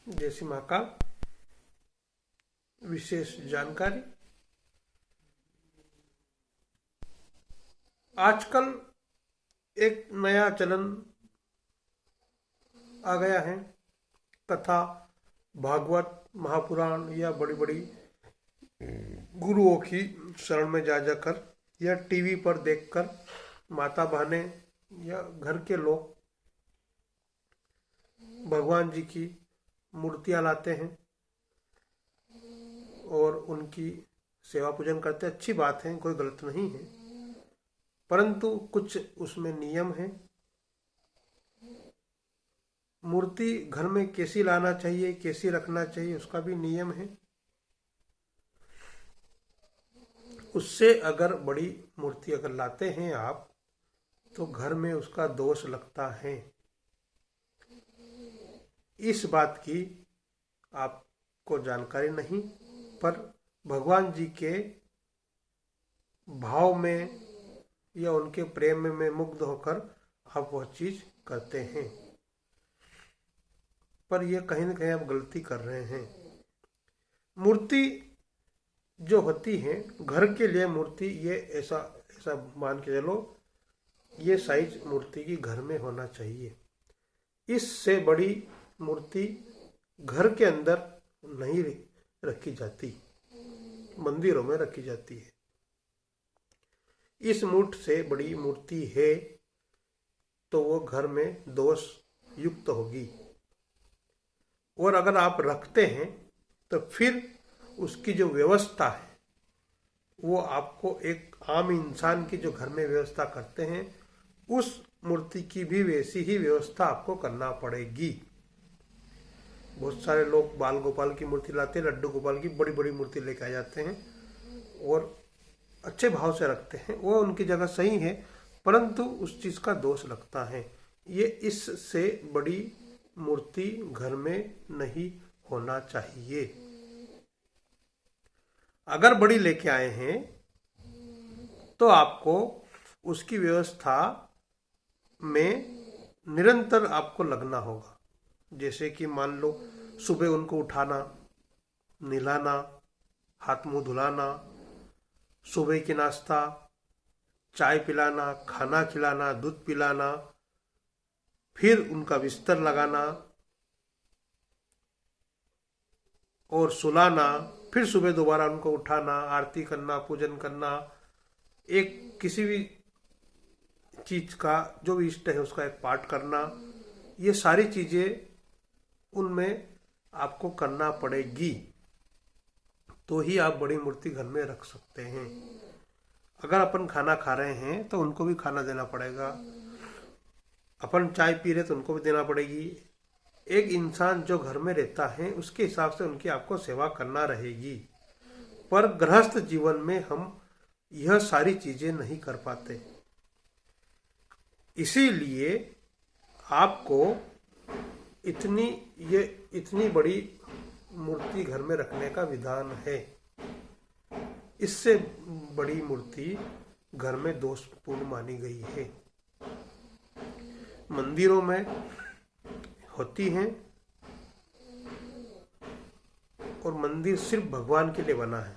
जैसी महाकाल विशेष जानकारी। आजकल एक नया चलन आ गया है, कथा, भागवत, महापुराण या बड़ी बड़ी गुरुओं की शरण में जा जाकर या टीवी पर देखकर माता बहनें या घर के लोग भगवान जी की मूर्तियां लाते हैं और उनकी सेवा पूजन करते हैं। अच्छी बात है, कोई गलत नहीं है, परंतु कुछ उसमें नियम है। मूर्ति घर में कैसी लाना चाहिए, कैसी रखना चाहिए, उसका भी नियम है। उससे अगर बड़ी मूर्ति अगर लाते हैं आप, तो घर में उसका दोष लगता है। इस बात की आपको जानकारी नहीं, पर भगवान जी के भाव में या उनके प्रेम में मुग्ध होकर आप वह चीज करते हैं, पर यह कहीं ना कहीं आप गलती कर रहे हैं। मूर्ति जो होती है घर के लिए, मूर्ति ये ऐसा ऐसा मान के चलो, ये साइज मूर्ति की घर में होना चाहिए। इससे बड़ी मूर्ति घर के अंदर नहीं रखी जाती, मंदिरों में रखी जाती है। इस मूठ से बड़ी मूर्ति है तो वो घर में दोष युक्त होगी, और अगर आप रखते हैं तो फिर उसकी जो व्यवस्था है वो आपको एक आम इंसान की जो घर में व्यवस्था करते हैं, उस मूर्ति की भी वैसी ही व्यवस्था आपको करना पड़ेगी। बहुत सारे लोग बाल गोपाल की मूर्ति लाते हैं, लड्डू गोपाल की बड़ी बड़ी मूर्ति लेके आ जाते हैं और अच्छे भाव से रखते हैं, वो उनकी जगह सही है, परंतु उस चीज का दोष लगता है। ये इससे बड़ी मूर्ति घर में नहीं होना चाहिए। अगर बड़ी लेके आए हैं तो आपको उसकी व्यवस्था में निरंतर आपको लगना होगा। जैसे कि मान लो सुबह उनको उठाना, नहलाना, हाथ मुंह धुलाना, सुबह की नाश्ता, चाय पिलाना, खाना खिलाना, दूध पिलाना, फिर उनका बिस्तर लगाना और सुलाना, फिर सुबह दोबारा उनको उठाना, आरती करना, पूजन करना, एक किसी भी चीज का जो भी इष्ट है उसका एक पाठ करना, ये सारी चीजें उनमें आपको करना पड़ेगी, तो ही आप बड़ी मूर्ति घर में रख सकते हैं। अगर अपन खाना खा रहे हैं तो उनको भी खाना देना पड़ेगा, अपन चाय पी रहे तो उनको भी देना पड़ेगी। एक इंसान जो घर में रहता है उसके हिसाब से उनकी आपको सेवा करना रहेगी, पर गृहस्थ जीवन में हम यह सारी चीजें नहीं कर पाते। इसीलिए आपको इतनी बड़ी मूर्ति घर में रखने का विधान है। इससे बड़ी मूर्ति घर में दोषपूर्ण मानी गई है। मंदिरों में होती हैं और मंदिर सिर्फ भगवान के लिए बना है।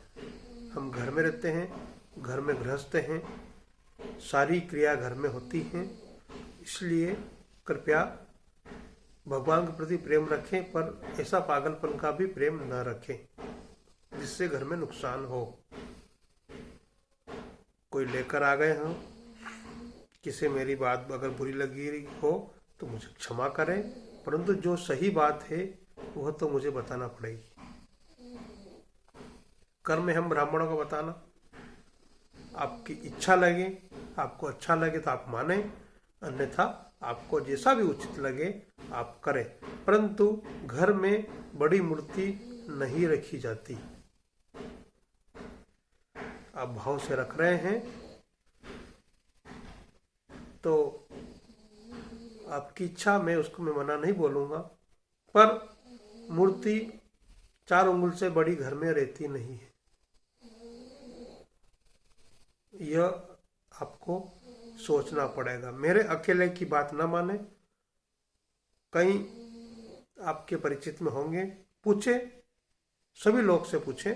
हम घर में रहते हैं, घर में गृहस्थ हैं, सारी क्रिया घर में होती हैं, इसलिए कृपया भगवान के प्रति प्रेम रखें, पर ऐसा पागलपन का भी प्रेम न रखें जिससे घर में नुकसान हो। कोई लेकर आ गए हो, किसे मेरी बात अगर बुरी लगी हो तो मुझे क्षमा करें, परंतु जो सही बात है वह तो मुझे बताना पड़ेगी। कर्म है हम ब्राह्मणों को बताना। आपकी इच्छा लगे, आपको अच्छा लगे तो आप माने, अन्यथा आपको जैसा भी उचित लगे आप करें, परंतु घर में बड़ी मूर्ति नहीं रखी जाती। आप भाव से रख रहे हैं तो आपकी इच्छा, मैं उसको मैं मना नहीं बोलूंगा, पर मूर्ति 4 उंगल से बड़ी घर में रहती नहीं है। यह आपको सोचना पड़ेगा। मेरे अकेले की बात न माने, कई आपके परिचित में होंगे, पूछे, सभी लोग से पूछे।